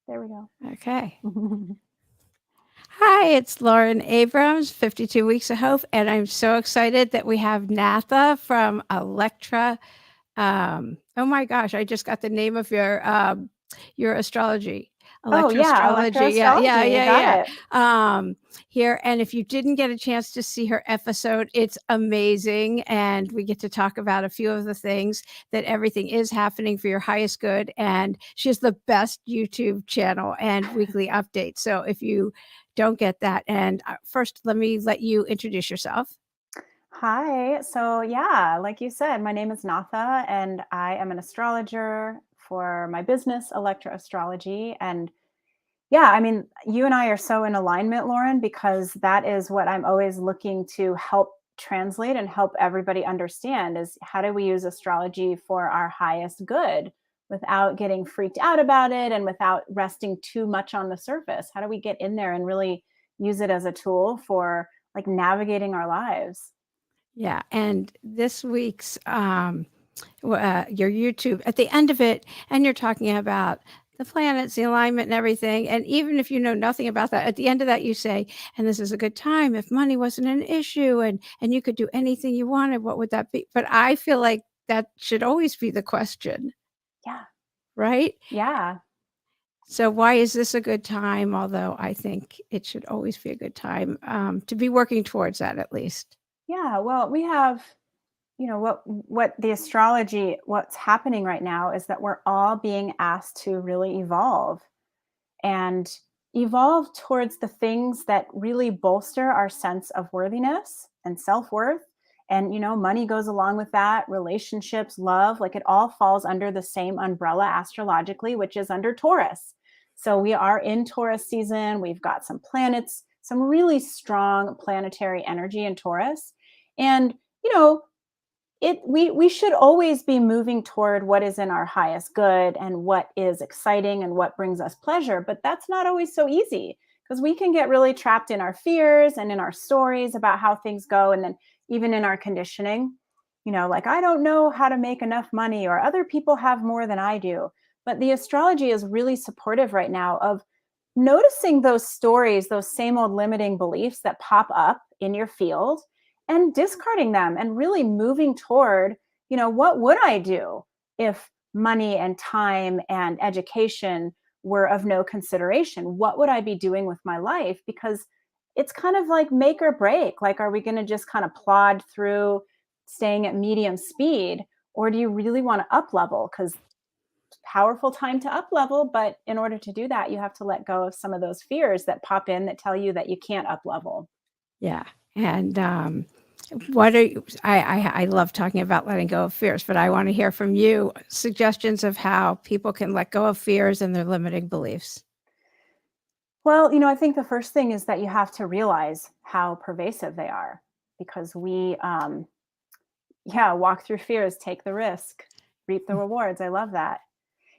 There we go. Okay. Hi, it's Lauren Abrams, 52 Weeks of Hope, and I'm so excited that we have Natha from Electra. Oh my gosh, I just got the name of your astrology. Oh, Electra yeah, astrology. Yeah, electroastrology. yeah, You yeah, got yeah. it. Here, and if you didn't get a chance to see her episode, it's amazing. And we get to talk about a few of the things that everything is happening for your highest good. And she has the best YouTube channel and weekly updates. So if you don't get that, and first, let me let you introduce yourself. Hi. So, yeah, like you said, my name is Natha, and I am an astrologer for my business, Electra Astrology. And yeah, I mean, you and I are so in alignment, Lauren, because that is what I'm always looking to help translate and help everybody understand is how do we use astrology for our highest good without getting freaked out about it and without resting too much on the surface? How do we get in there and really use it as a tool for like navigating our lives? Yeah, and this week's your YouTube at the end of it, and you're talking about the planets, the alignment, and everything. And even if you know nothing about that, at the end of that, you say, "And this is a good time if money wasn't an issue, and you could do anything you wanted. What would that be?" But I feel like that should always be the question, Yeah. right? Yeah. So why is this a good time? Although I think it should always be a good time to be working towards that at least. Yeah. Well, we have, what the astrology, what's happening right now is that we're all being asked to really evolve and evolve towards the things that really bolster our sense of worthiness and self-worth. And money goes along with that, relationships, love, like it all falls under the same umbrella astrologically, which is under Taurus. So we are in Taurus season. We've got some planets, some really strong planetary energy in Taurus. And you know we should always be moving toward what is in our highest good and what is exciting and what brings us pleasure, but that's not always so easy because we can get really trapped in our fears and in our stories about how things go, and then even in our conditioning, like I don't know how to make enough money or other people have more than I do. But the astrology is really supportive right now of noticing those stories, those same old limiting beliefs that pop up in your field, and discarding them and really moving toward, what would I do if money and time and education were of no consideration? What would I be doing with my life? Because it's kind of like make or break. Like, are we going to just kind of plod through staying at medium speed? Or do you really want to up level? Because powerful time to up level, but in order to do that, you have to let go of some of those fears that pop in that tell you that you can't up level. Yeah, and what are you, I love talking about letting go of fears, but I want to hear from you suggestions of how people can let go of fears and their limiting beliefs. Well, I think the first thing is that you have to realize how pervasive they are, because yeah, walk through fears, take the risk, reap the rewards. I love that.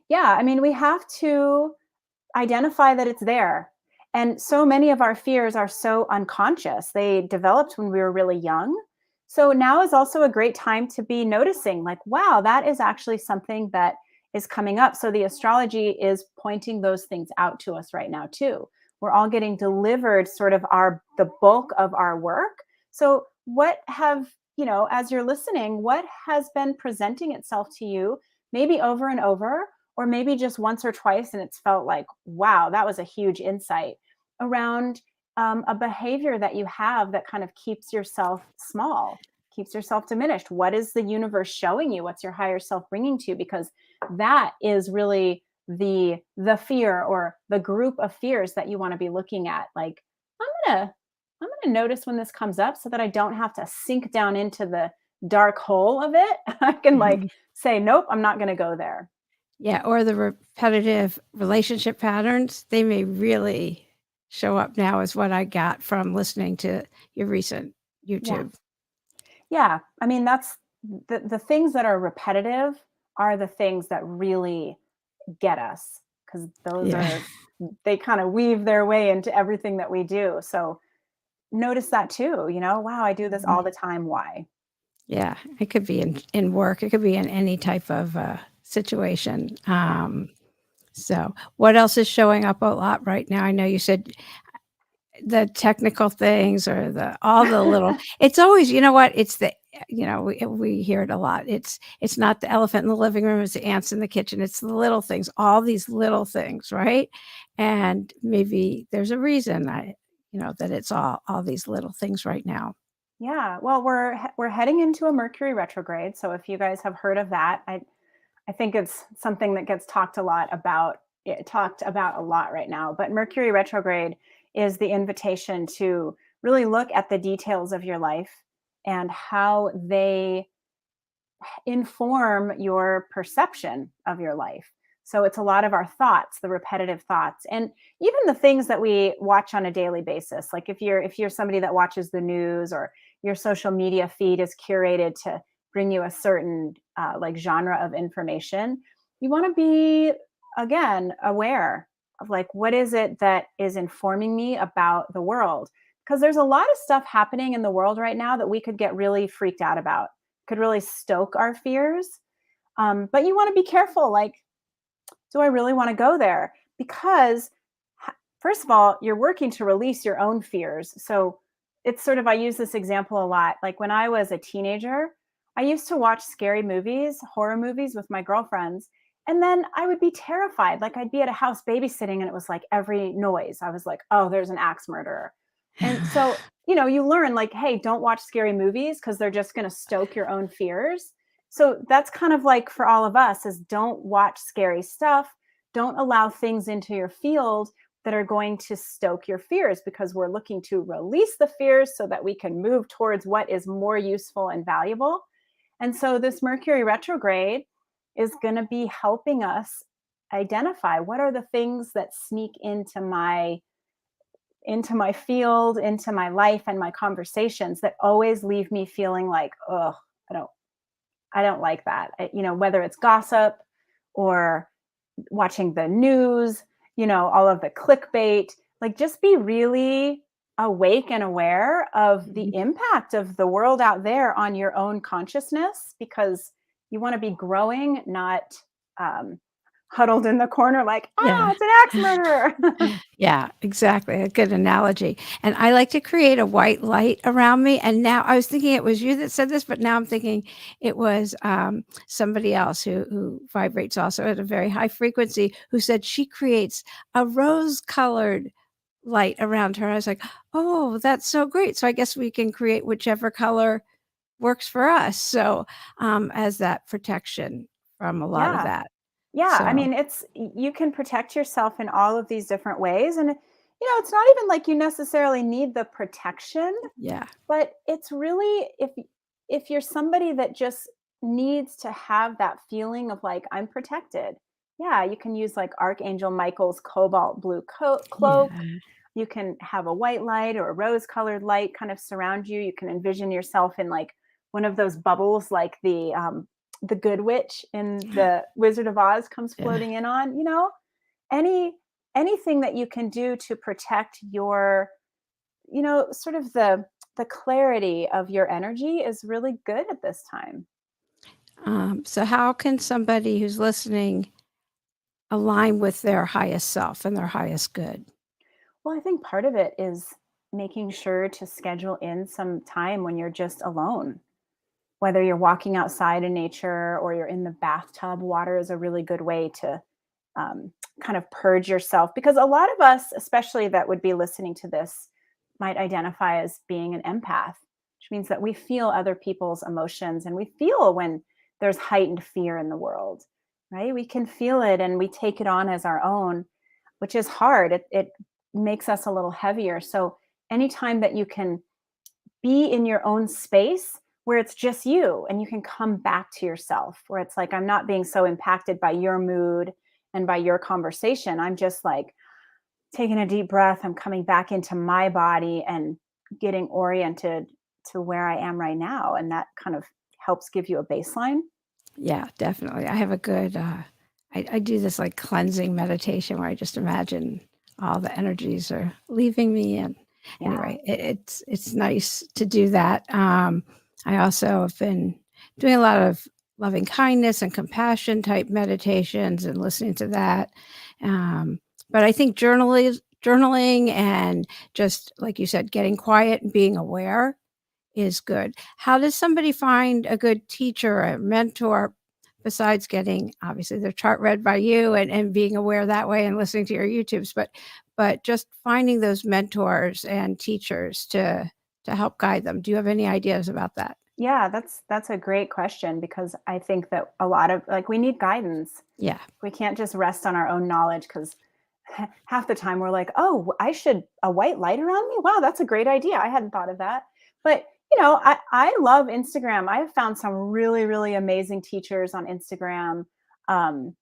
Yeah, I mean, we have to identify that it's there. And so many of our fears are so unconscious. They developed when we were really young. So now is also a great time to be noticing, like, wow, that is actually something that is coming up. So the astrology is pointing those things out to us right now, too. We're all getting delivered sort of the bulk of our work. So what have, as you're listening, what has been presenting itself to you, maybe over and over, or maybe just once or twice, and it's felt like, wow, that was a huge insight around a behavior that you have that kind of keeps yourself small, keeps yourself diminished. What is the universe showing you? What's your higher self bringing to you? Because that is really the fear or the group of fears that you want to be looking at. Like, I'm gonna notice when this comes up so that I don't have to sink down into the dark hole of it. I can like say, nope, I'm not gonna go there. Yeah, or the repetitive relationship patterns, they may really show up now, is what I got from listening to your recent Yeah. YouTube. Yeah. I mean, that's the things that are repetitive are the things that really get us, because those Yeah. are, they kind of weave their way into everything that we do. So notice that too, wow, I do this all the time. Why? Yeah, it could be in work. It could be in any type of situation. So, what else is showing up a lot right now? I know you said the technical things or all the little it's always you know what? It's we hear it a lot. It's not the elephant in the living room, it's the ants in the kitchen. It's the little things, all these little things, right? And maybe there's a reason that it's all these little things right now. Yeah, well, we're heading into a Mercury retrograde, so if you guys have heard of that, I think it's something that gets talked about a lot right now. But Mercury retrograde is the invitation to really look at the details of your life and how they inform your perception of your life. So it's a lot of our thoughts, the repetitive thoughts, and even the things that we watch on a daily basis. Like if you're somebody that watches the news, or your social media feed is curated to bring you a certain like genre of information, you want to be, again, aware of like, what is it that is informing me about the world? Because there's a lot of stuff happening in the world right now that we could get really freaked out about, could really stoke our fears. But you want to be careful. Like, do I really want to go there? Because, first of all, you're working to release your own fears. So it's sort of, I use this example a lot. Like when I was a teenager, I used to watch scary movies, horror movies with my girlfriends. And then I would be terrified. Like I'd be at a house babysitting and it was like every noise. I was like, oh, there's an axe murderer. And so, you learn like, hey, don't watch scary movies because they're just going to stoke your own fears. So that's kind of like for all of us, is don't watch scary stuff. Don't allow things into your field that are going to stoke your fears, because we're looking to release the fears so that we can move towards what is more useful and valuable. And so this Mercury retrograde is going to be helping us identify what are the things that sneak into my field, into my life and my conversations, that always leave me feeling like, oh, I don't I don't like that. Whether it's gossip or watching the news, all of the clickbait, like just be really awake and aware of the Mhm. impact of the world out there on your own consciousness, because you want to be growing, not um, huddled in the corner like, Yeah. it's an axe murderer. Yeah, exactly, a good analogy, and I like to create a white light around me, and now I was thinking it was you that said this, but now I'm thinking it was, somebody else who vibrates also at a very high frequency, who said she creates a rose-colored light around her. I was like, "Oh, that's so great." So I guess we can create whichever color works for us, so, as that protection from a lot of Yeah. that. Yeah, I So, mean, you can protect yourself in all of these different ways, and it's not even like you necessarily need the protection, yeah. but it's really, if you're somebody that just needs to have that feeling of like, I'm protected. Yeah, you can use like Archangel Michael's cobalt blue cloak. Yeah. You can have a white light or a rose colored light kind of surround you. You can envision yourself in like one of those bubbles, like the good witch in the Wizard of Oz comes Yeah. floating in on. Any anything that you can do to protect your, sort of the clarity of your energy is really good at this time. So how can somebody who's listening align with their highest self and their highest good? Well, I think part of it is making sure to schedule in some time when you're just alone. Whether you're walking outside in nature or you're in the bathtub, water is a really good way to kind of purge yourself. Because a lot of us, especially that would be listening to this, might identify as being an empath, which means that we feel other people's emotions and we feel when there's heightened fear in the world, right? We can feel it and we take it on as our own, which is hard. It makes us a little heavier. So, anytime that you can be in your own space where it's just you and you can come back to yourself, where it's like, I'm not being so impacted by your mood and by your conversation. I'm just like taking a deep breath. I'm coming back into my body and getting oriented to where I am right now. And that kind of helps give you a baseline. Yeah, definitely. I have a good, I do this like cleansing meditation where I just imagine all the energies are leaving me. And Yeah. anyway, it's nice to do that. I also have been doing a lot of loving kindness and compassion type meditations and listening to that. But I think journaling and just like you said, getting quiet and being aware is good. How does somebody find a good teacher or mentor besides getting obviously their chart read by you and being aware that way and listening to your YouTubes, but just finding those mentors and teachers to help guide them? Do you have any ideas about that? Yeah, that's a great question, because I think that a lot of, like, we need guidance. Yeah. We can't just rest on our own knowledge, because half the time we're like, oh, I should a white light around me. Wow, that's a great idea. I hadn't thought of that. But I love Instagram. I have found some really, really amazing teachers on Instagram. Um,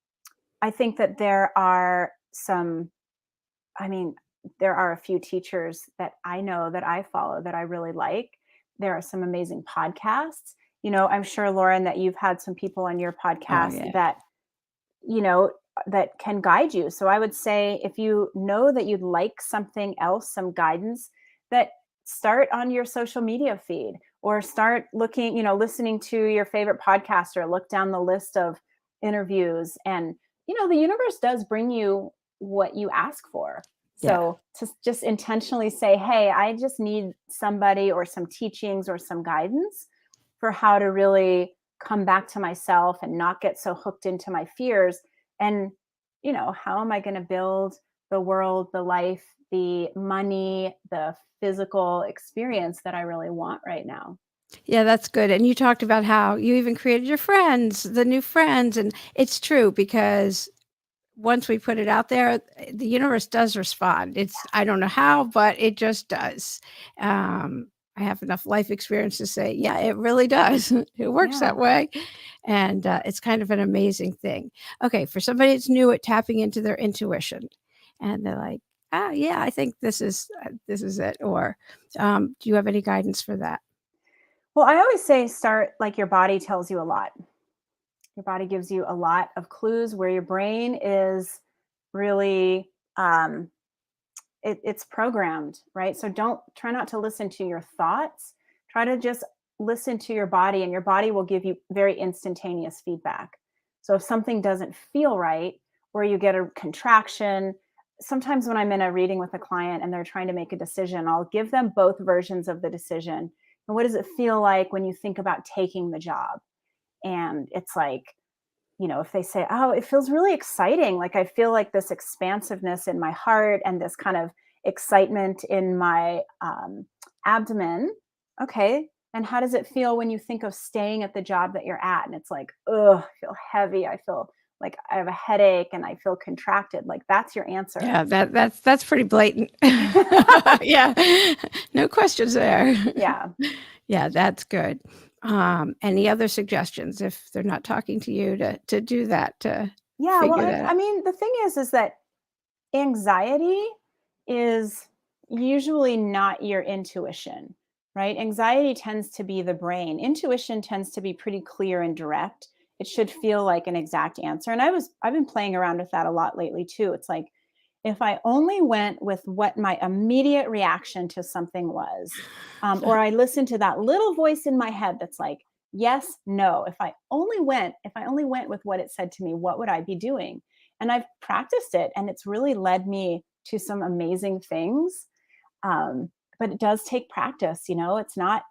I think that there are some, I mean, there are a few teachers that I know that I follow that I really like. There are some amazing podcasts. I'm sure, Lauren, that you've had some people on your Oh podcast yeah. you know, that can guide you. So I would say, if you know that you'd like something else, some guidance, that start on your social media feed, or start looking, listening to your favorite podcaster, look down the list of interviews, and the universe does bring you what you ask for. Yeah. So to just intentionally say, hey, I just need somebody or some teachings or some guidance for how to really come back to myself and not get so hooked into my fears. And how am I going to build the world, the life, the money, the physical experience that I really want right now? Yeah, that's good. And you talked about how you even created your friends, the new friends. And it's true because once we put it out there, the universe does respond. I don't know how, but it just does. I have enough life experience to say, yeah, it really does. It works Yeah. that way. And it's kind of an amazing thing. Okay, for somebody that's new at tapping into their intuition and they're like, yeah, I think this is it. Or do you have any guidance for that? Well, I always say, start like your body tells you a lot. Your body gives you a lot of clues where your brain is really it's programmed, right? So don't try not to listen to your thoughts. Try to just listen to your body, and your body will give you very instantaneous feedback. So if something doesn't feel right, or you get a contraction, sometimes when I'm in a reading with a client and they're trying to make a decision, I'll give them both versions of the decision. And what does it feel like when you think about taking the job? And it's like, if they say, oh, it feels really exciting, like I feel like this expansiveness in my heart and this kind of excitement in my abdomen. Okay. And how does it feel when you think of staying at the job that you're at? And it's like, oh, I feel heavy. I feel like I have a headache and I feel contracted. Like, that's your answer. Yeah, that's pretty blatant. Yeah, no questions there. Yeah. Yeah, that's good. Any other suggestions if they're not talking to you to do that, to Yeah. Well, figure that I out? mean, the thing is that anxiety is usually not your intuition, right? Anxiety tends to be the brain. Intuition tends to be pretty clear and direct. It should feel like an exact answer. And I've been playing around with that a lot lately too. It's like, if I only went with what my immediate reaction to something was, or I listened to that little voice in my head that's like, yes, no. If I only went with what it said to me, what would I be doing? And I've practiced it, and it's really led me to some amazing things. But it does take practice. It's not.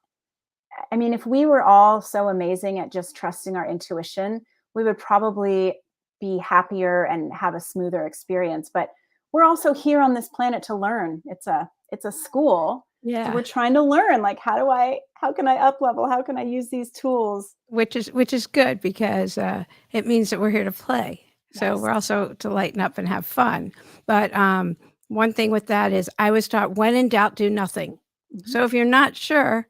I mean, if we were all so amazing at just trusting our intuition, we would probably be happier and have a smoother experience. But we're also here on this planet to learn. It's a school. So Yeah, we're trying to learn, like, how can I up level? How can I use these tools? which is good because it means that we're here to play. So Yes. we're also to lighten up and have fun. But one thing with that is I was taught when in doubt, do nothing. Mhm. So if you're not sure,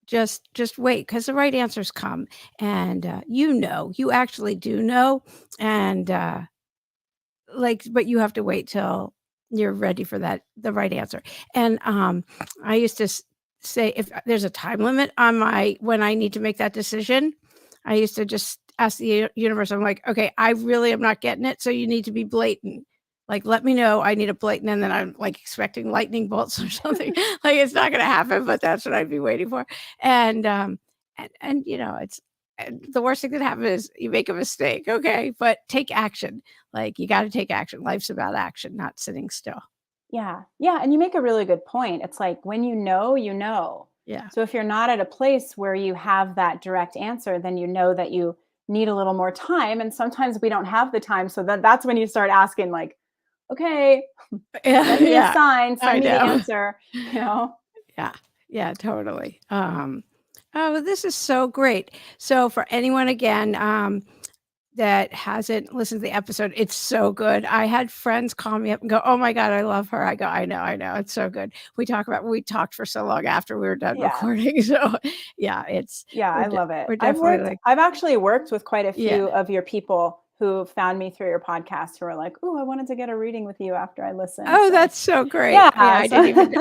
just wait because the right answers come, and you actually do know, and but you have to wait till you're ready for the right answer. And I used to say if there's a time limit on my when I need to make that decision, I used to just ask the universe. I'm like, okay, I really am not getting it, so you need to be blatant. Like, let me know I need a blatant, and then I'm like expecting lightning bolts or something. Like it's not going to happen, but that's what I'd be waiting for. And it's the worst thing that happens is you make a mistake, okay? But take action. Like, you gotta take action. Life's about action, not sitting still. Yeah. Yeah, and you make a really good point. It's like when you know, you know. Yeah. So if you're not at a place where you have that direct answer, then you know that you need a little more time, and sometimes we don't have the time, so that's when you start asking like, "Okay, Yeah, send me a yeah. sign, I send me the know. answer," you know? Yeah. Yeah, totally. Oh, this is so great. So for anyone again, that hasn't listened to the episode, it's so good. I had friends call me up and go, "Oh my god, I love her." I go, I know, it's so good." We talked for so long after we were done Yeah. recording, so yeah, it's Yeah, I love it. we're definitely like I've actually worked with quite a yeah. few of your people who found me through your podcast who are like, "Ooh, I wanted to get a reading with you after I listened." Oh, So, that's so great. Yeah, yeah, so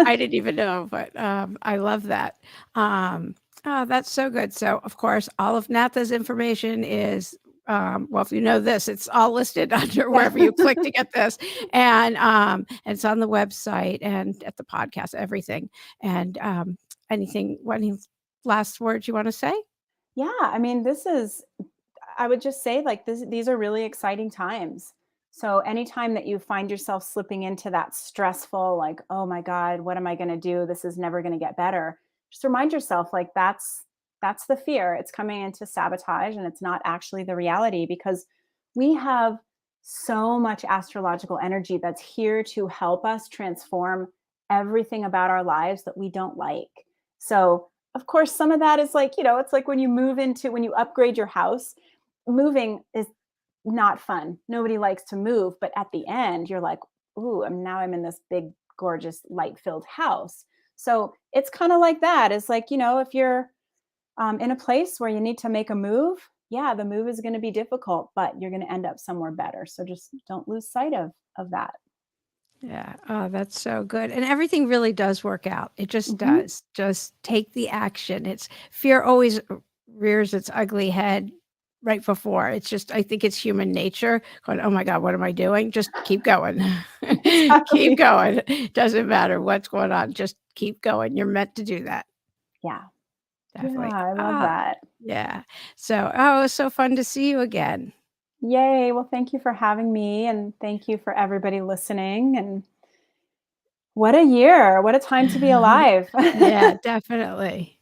I didn't even know, but, I love that. Oh, that's so good. So, of course, all of Natha's information is, well, if you know this, it's all listed under yeah. wherever you click to get this, and it's on the website and at the podcast, everything. And, any last words you wanna say? Yeah, I mean, I would just say like these are really exciting times. So anytime that you find yourself slipping into that stressful, like, oh my God, what am I going to do? This is never going to get better. Just remind yourself like that's the fear. It's coming into sabotage and it's not actually the reality because we have so much astrological energy that's here to help us transform everything about our lives that we don't like. So of course, some of that is like, it's like when you upgrade your house, moving is not fun. Nobody likes to move, but at the end, you're like, "Ooh, now I'm in this big, gorgeous, light-filled house." So it's kind of like that. It's like, if you're in a place where you need to make a move, yeah, the move is going to be difficult, but you're going to end up somewhere better. So just don't lose sight of that. Yeah. Oh, that's so good. And everything really does work out. It just Hmm. does. Just take the action. It's fear always rears its ugly head right before. It's just, I think it's human nature going, oh my God, what am I doing? Just keep going. Keep Exactly. going. Doesn't matter what's going on. Just keep going. You're meant to do that. Yeah. Yeah, Definitely. I love Ah, that. yeah. So, oh, it was so fun to see you again. Yay. Well, thank you for having me and thank you for everybody listening. And what a year. What a time to be alive. Yeah, definitely.